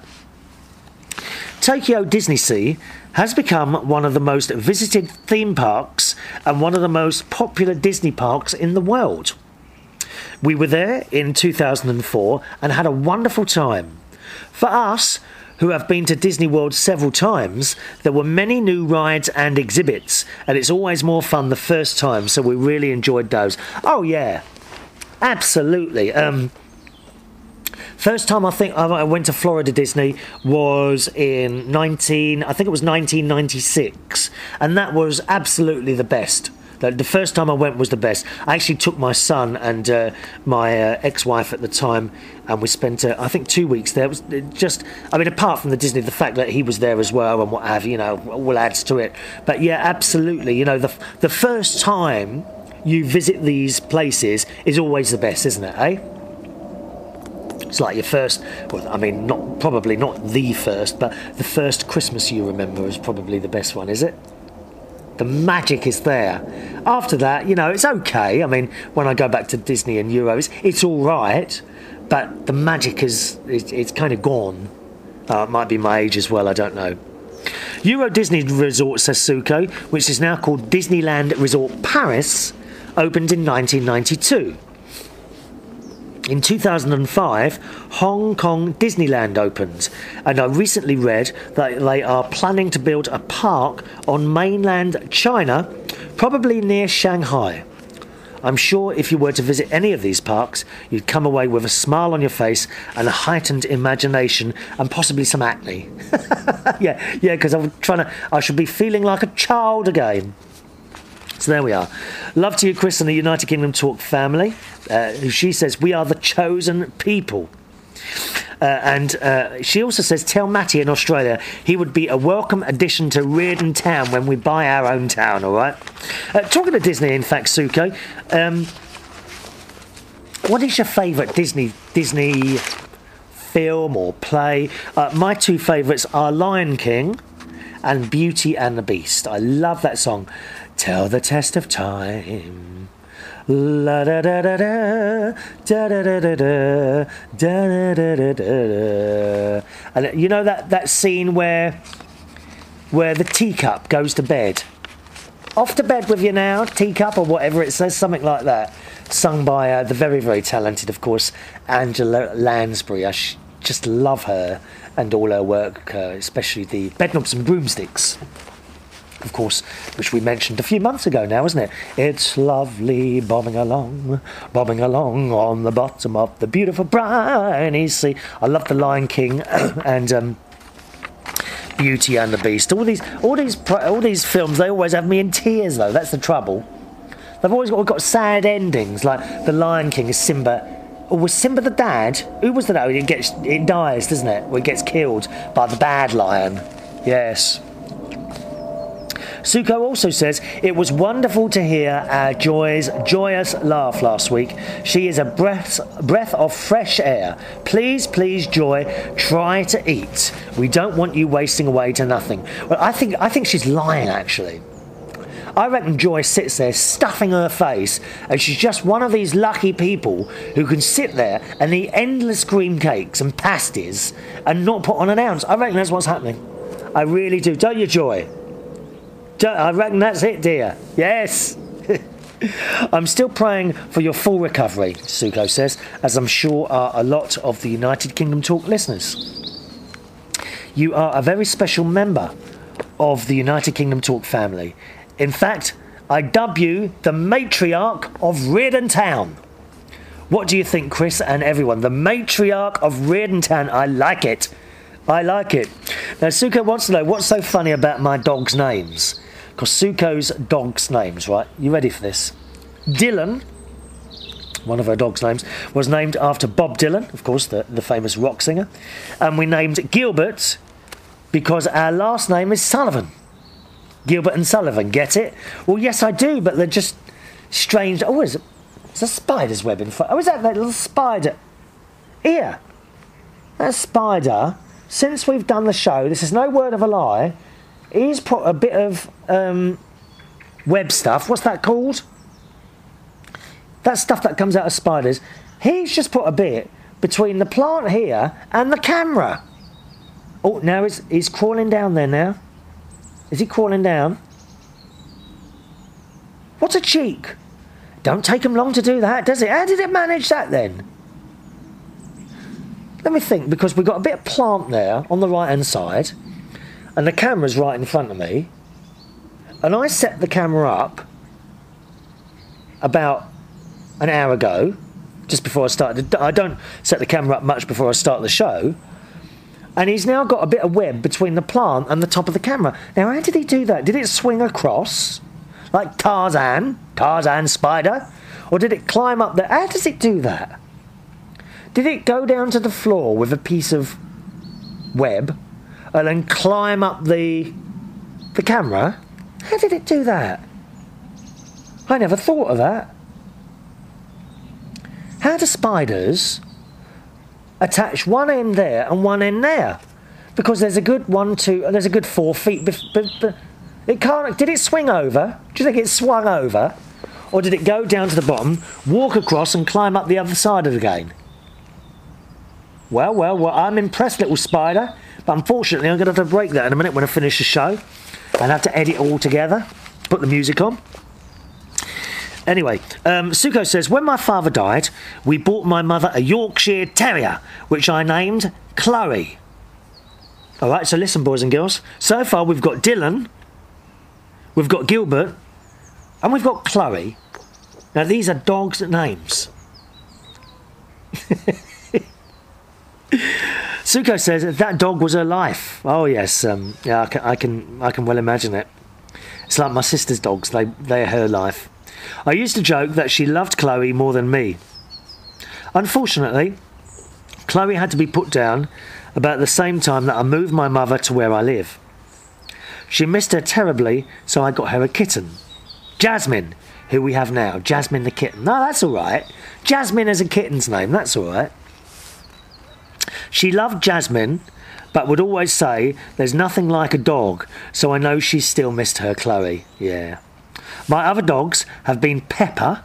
Tokyo Disney Sea has become one of the most visited theme parks and one of the most popular Disney parks in the world. We were there in 2004 and had a wonderful time. For us, who have been to Disney World several times, there were many new rides and exhibits, and it's always more fun the first time, so we really enjoyed those. Oh, yeah. Absolutely. First time I think I went to Florida Disney was in 1996, and that was absolutely the best. The first time I went was the best. I actually took my son and my ex-wife at the time, and we spent, I think, 2 weeks there. It was just, I mean, apart from the Disney, the fact that he was there as well and what have you, all adds to it. But yeah, absolutely. The first time you visit these places is always the best, isn't it, eh? It's like your first, well, I mean, probably not the first, but the first Christmas you remember is probably the best one, is it? The magic is there. After that, it's okay. I mean, when I go back to Disney and Euros, it's all right, but the magic it's kind of gone. It might be my age as well, I don't know. Euro Disney Resort, says Suko, which is now called Disneyland Resort Paris, opened in 1992. In 2005, Hong Kong Disneyland opened, and I recently read that they are planning to build a park on mainland China, probably near Shanghai. I'm sure if you were to visit any of these parks, you'd come away with a smile on your face and a heightened imagination and possibly some acne. yeah, because I should be feeling like a child again. So there we are. Love to you, Chris, and the United Kingdom Talk family. She says, we are the chosen people. And she also says, tell Matty in Australia he would be a welcome addition to Reardon town when we buy our own town, all right? Talking to Disney, in fact, Suko, what is your favourite Disney film or play? My two favourites are Lion King and Beauty and the Beast. I love that song. Tell the test of time. La da da da da da da da da da da da da da. And you know that scene where the teacup goes to bed. Off to bed with you now, teacup, or whatever it says, something like that. Sung by the very, very talented, of course, Angela Lansbury. I just love her and all her work, especially the Bedknobs and Broomsticks. of course, which we mentioned a few months ago now, isn't it? It's lovely bobbing along on the bottom of the beautiful briny sea. I love The Lion King and Beauty and the Beast. All these films, they always have me in tears, though. That's the trouble. They've always got sad endings, like The Lion King is Simba. Or was Simba the dad? Who was the dad? It dies, doesn't it? Or it gets killed by the bad lion. Yes. Suko also says, it was wonderful to hear our Joy's joyous laugh last week. She is a breath of fresh air. Please, please, Joy, try to eat. We don't want you wasting away to nothing. Well, I think she's lying, actually. I reckon Joy sits there stuffing her face, and she's just one of these lucky people who can sit there and eat endless cream cakes and pasties and not put on an ounce. I reckon that's what's happening. I really do. Don't you, Joy? I reckon that's it, dear. Yes. I'm still praying for your full recovery, Suko says, as I'm sure are a lot of the United Kingdom Talk listeners. You are a very special member of the United Kingdom Talk family. In fact, I dub you the matriarch of Reardon Town. What do you think, Chris and everyone? The matriarch of Reardon Town. I like it. I like it. Now, Suko wants to know what's so funny about my dog's names. Because Suko's dog's names, right? You ready for this? Dylan, one of her dog's names, was named after Bob Dylan, of course, the famous rock singer. And we named Gilbert because our last name is Sullivan. Gilbert and Sullivan, get it? Well, yes, I do, but they're just strange. Oh, is it? It's a spider's web in front. Oh, is that little spider? Here. That spider, since we've done the show, this is no word of a lie, he's put a bit of web stuff. What's that called? That stuff that comes out of spiders. He's just put a bit between the plant here and the camera. Oh, now he's crawling down there now. Is he crawling down? What a cheek. Don't take him long to do that, does it? How did it manage that then? Let me think, because we've got a bit of plant there on the right-hand side, and the camera's right in front of me, and I set the camera up about an hour ago, just before I started. I don't set the camera up much before I start the show. And he's now got a bit of web between the plant and the top of the camera. Now, how did he do that? Did it swing across? Like Tarzan spider? Or did it climb up there? How does it do that? Did it go down to the floor with a piece of web and then climb up the camera? How did it do that? I never thought of that. How do spiders attach one end there and one end there? Because there's a good 4 feet. But it can't. Did it swing over? Do you think it swung over, or did it go down to the bottom, walk across, and climb up the other side of it again? Well. I'm impressed, little spider. But unfortunately, I'm going to have to break that in a minute when I finish the show, and have to edit it all together, put the music on. Anyway, Suko says, when my father died, we bought my mother a Yorkshire Terrier, which I named Chloe. All right, so listen, boys and girls. So far, we've got Dylan, we've got Gilbert, and we've got Chloe. Now, these are dogs' names. Suko says that dog was her life. Oh, yes. Yeah, I can well imagine it. It's like my sister's dogs. They're her life. I used to joke that she loved Chloe more than me. Unfortunately, Chloe had to be put down about the same time that I moved my mother to where I live. She missed her terribly, so I got her a kitten. Jasmine, who we have now. Jasmine the kitten. No, that's all right. Jasmine is a kitten's name. That's all right. She loved Jasmine, but would always say there's nothing like a dog, so I know she still missed her Chloe. Yeah. My other dogs have been Pepper,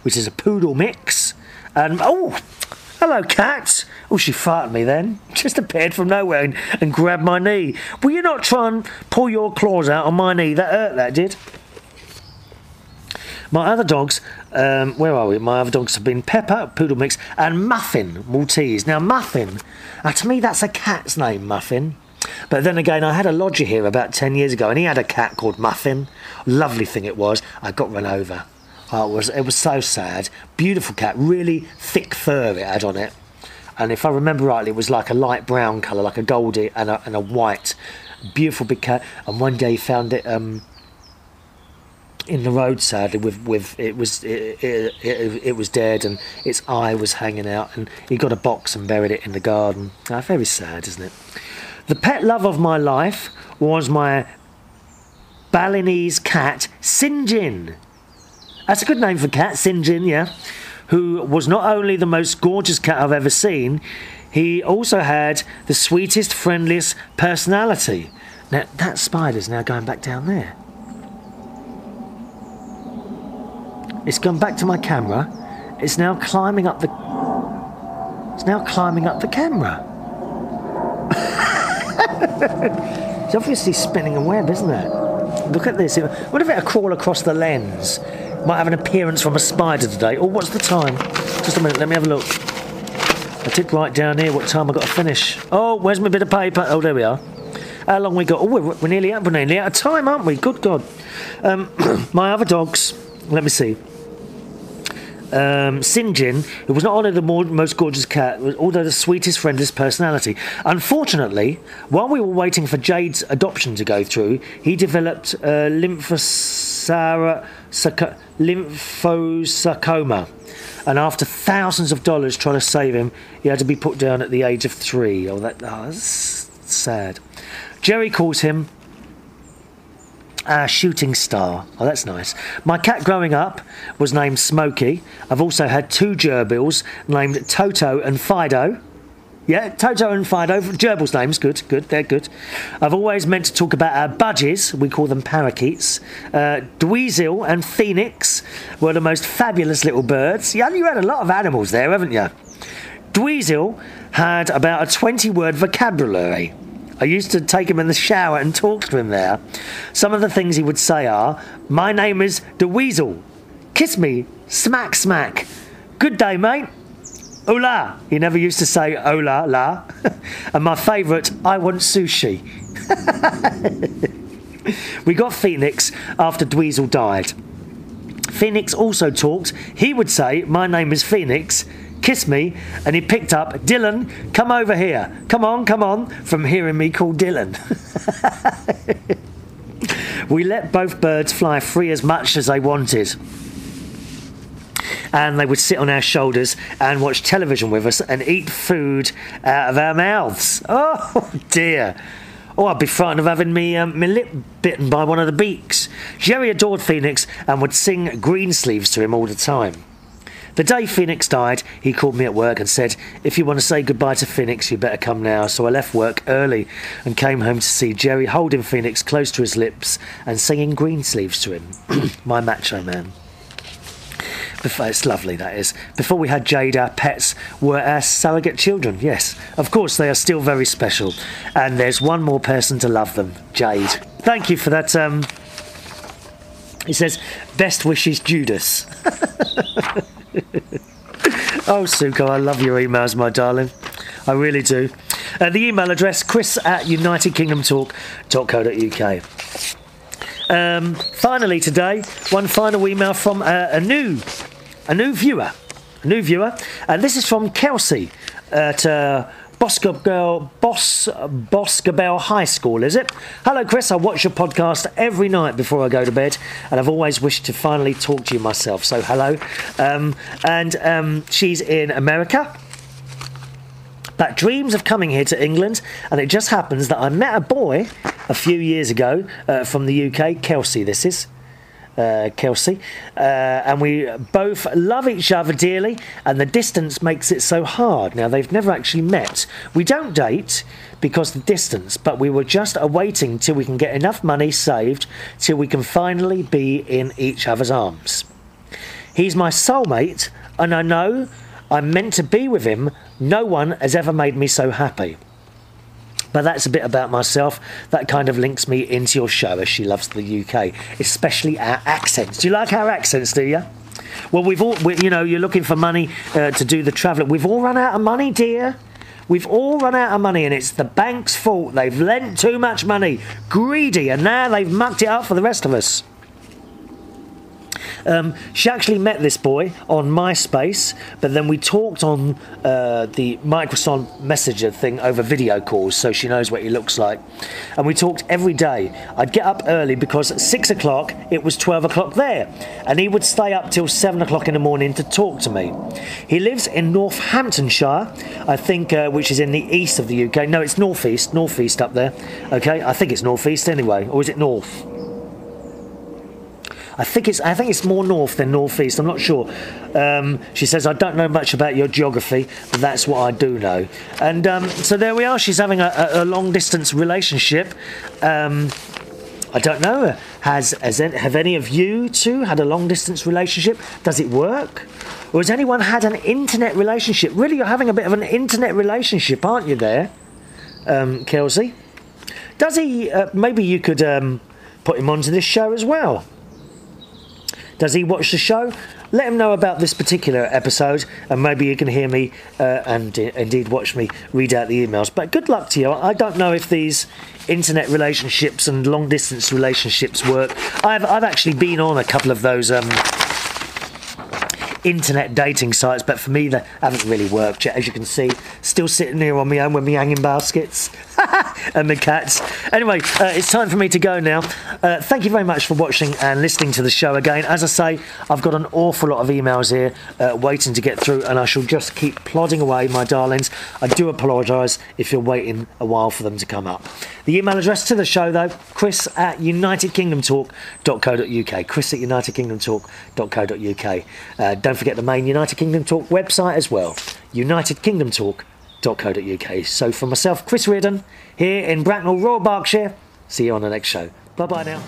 which is a poodle mix, and oh, hello cat. Oh, she farted me then. Just appeared from nowhere and grabbed my knee. Will you not try and pull your claws out on my knee? That hurt, that did. My other dogs, where are we? My other dogs have been Pepper, poodle mix, and Muffin, Maltese. Now, Muffin, to me that's a cat's name, Muffin. But then again, I had a lodger here about 10 years ago, and he had a cat called Muffin. Lovely thing it was. I got run over. Oh, it was so sad. Beautiful cat, really thick fur it had on it. And if I remember rightly, it was like a light brown colour, like a goldie and a white. Beautiful big cat. And one day he found it in the road, sadly, it was dead, and its eye was hanging out, and he got a box and buried it in the garden. Very sad, isn't it? The pet love of my life was my Balinese cat, Sinjin. That's a good name for cat, Sinjin, yeah. Who was not only the most gorgeous cat I've ever seen, he also had the sweetest, friendliest personality. Now, that spider's now going back down there. It's gone back to my camera. It's now climbing up the... It's now climbing up the camera. It's obviously spinning a web, isn't it? Look at this. What if it crawl across the lens? Might have an appearance from a spider today. Oh, what's the time? Just a minute, let me have a look. I did write down here what time I've got to finish. Oh, where's my bit of paper? Oh, there we are. How long we got? Oh, we're nearly out of time, aren't we? Good God. My other dogs, let me see. Sinjin, who was not only the most gorgeous cat, was also the sweetest, friendliest personality. Unfortunately, while we were waiting for Jade's adoption to go through, he developed lymphosarcoma. And after thousands of dollars trying to save him, he had to be put down at the age of 3. That's sad. Jerry calls him shooting star. Oh, that's nice. My cat growing up was named Smokey. I've also had 2 gerbils named Toto and Fido. Yeah, Toto and Fido. Gerbils' names. Good, they're good. I've always meant to talk about our budgies. We call them parakeets. Dweezil and Phoenix were the most fabulous little birds. You had a lot of animals there, haven't you? Dweezil had about a 20-word vocabulary. I used to take him in the shower and talk to him there. Some of the things he would say are, my name is Dweezil. Kiss me. Smack, smack. Good day, mate. Hola. He never used to say hola, la. And my favourite, I want sushi. We got Phoenix after Dweezil died. Phoenix also talked. He would say, my name is Phoenix. Kiss me, and he picked up, Dylan, come over here. Come on, from hearing me call Dylan. We let both birds fly free as much as they wanted. And they would sit on our shoulders and watch television with us and eat food out of our mouths. Oh, dear. Oh, I'd be frightened of having me lip bitten by one of the beaks. Jerry adored Phoenix and would sing Greensleeves to him all the time. The day Phoenix died, he called me at work and said, if you want to say goodbye to Phoenix, you better come now. So I left work early and came home to see Jerry holding Phoenix close to his lips and singing Greensleeves to him. My macho man. It's lovely, that is. Before we had Jade, our pets were our surrogate children. Yes, of course, they are still very special. And there's one more person to love them, Jade. Thank you for that. He says, best wishes, Judas. Oh, Suko, I love your emails, my darling. I really do. The email address, chris@unitedkingdomtalk.co.uk. Finally today, one final email from a new viewer. And this is from Kelsey at Boscobel High School, is it? Hello, Chris. I watch your podcast every night before I go to bed, and I've always wished to finally talk to you myself. So, hello. She's in America, but dreams of coming here to England, and it just happens that I met a boy a few years ago from the UK, Kelsey, this is. Kelsey, and we both love each other dearly, and the distance makes it so hard. Now, they've never actually met. We don't date because of the distance, but we were just awaiting till we can get enough money saved till we can finally be in each other's arms. He's my soulmate, and I know I'm meant to be with him. No one has ever made me so happy. But that's a bit about myself. That kind of links me into your show, as she loves the UK, especially our accents. Do you like our accents, do you? Well, you're looking for money to do the travelling. We've all run out of money, dear. We've all run out of money, and it's the bank's fault. They've lent too much money. Greedy, and now they've mucked it up for the rest of us. She actually met this boy on MySpace, but then we talked on the Microsoft Messenger thing over video calls, so she knows what he looks like. And we talked every day. I'd get up early because at 6 o'clock it was 12 o'clock there, and he would stay up till 7 o'clock in the morning to talk to me. He lives in Northamptonshire, I think, which is in the east of the UK. No, it's northeast up there. Okay, I think it's northeast anyway, or is it north? I think it's more north than northeast. I'm not sure. She says, I don't know much about your geography, but that's what I do know. And so there we are. She's having a long distance relationship. I don't know. Have any of you two had a long distance relationship? Does it work? Or has anyone had an internet relationship? Really, you're having a bit of an internet relationship, aren't you there, Kelsey? Does he? Maybe you could put him onto this show as well. Does he watch the show? Let him know about this particular episode, and maybe you can hear me and indeed watch me read out the emails. But good luck to you. I don't know if these internet relationships and long distance relationships work. I've actually been on a couple of those internet dating sites, but for me they haven't really worked yet. As you can see, still sitting here on my own with my hanging baskets and the cats. Anyway, it's time for me to go now. Thank you very much for watching and listening to the show again. As I say, I've got an awful lot of emails here waiting to get through, and I shall just keep plodding away, my darlings. I do apologise if you're waiting a while for them to come up. The email address to the show, though, chris@unitedkingdomtalk.co.uk. chris@unitedkingdomtalk.co.uk. Don't forget the main United Kingdom Talk website as well, unitedkingdomtalk.co.uk. So for myself, Chris Reardon, here in Bracknell, Royal Berkshire, see you on the next show. Bye-bye now.